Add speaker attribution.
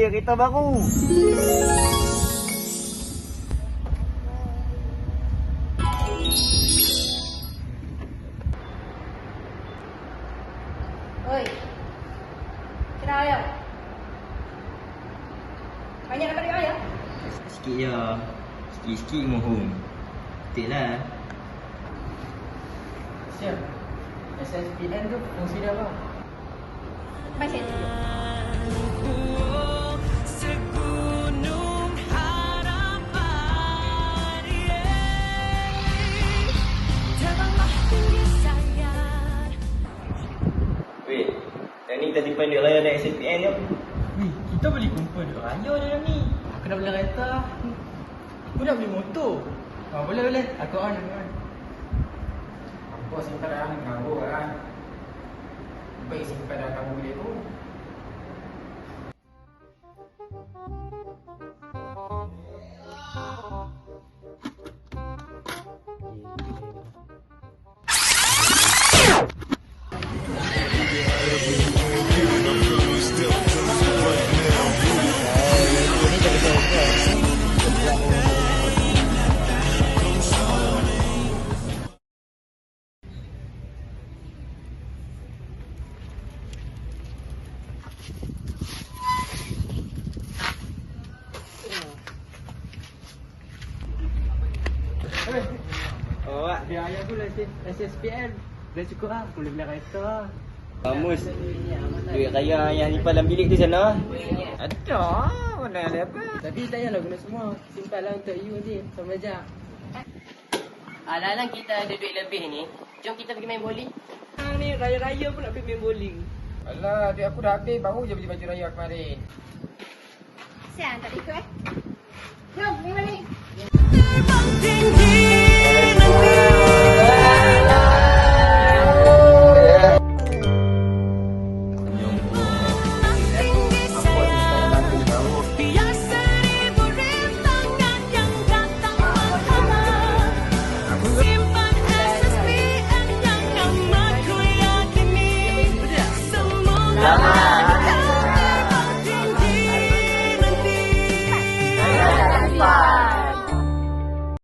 Speaker 1: beli kereta baru.
Speaker 2: Oi. Kenapa ya? Banyak dapat duit ya?
Speaker 1: Sikit je. Sikit-sikit mohon. Betul lah.
Speaker 3: Siap. SSPN tu fungsi dia apa?
Speaker 2: Baik saya tunjuk.
Speaker 1: Weh, yang ni kita simpan duit raya naik SPN je.
Speaker 3: Wih, kita boleh kumpul duit raya dalam ni. Aku nak beli kereta. Aku nak beli motor. Boleh. Aku on.
Speaker 4: Apa simpan dalam ngabur kan? Baik simpan dalam kamu bilik tu.
Speaker 1: Oh, Wak.
Speaker 3: Biar ayah tu SSPN. Dah cukup lah. Aku boleh beli kereta.
Speaker 1: Bamus. Duit raya yang simpan dalam bilik tu sana. Ada. Mana ada apa?
Speaker 3: Tapi tak payahlah guna semua. Simpanlah untuk you nanti. Sama belajar.
Speaker 5: Alang-alang kita ada duit lebih ni, jom kita pergi main bowling.
Speaker 3: Ni raya-raya pun nak pergi main bowling.
Speaker 4: Alah, duit aku dah habis. Baru je beli baju raya kemarin.
Speaker 2: Sian tak ikut Jom, ni balik.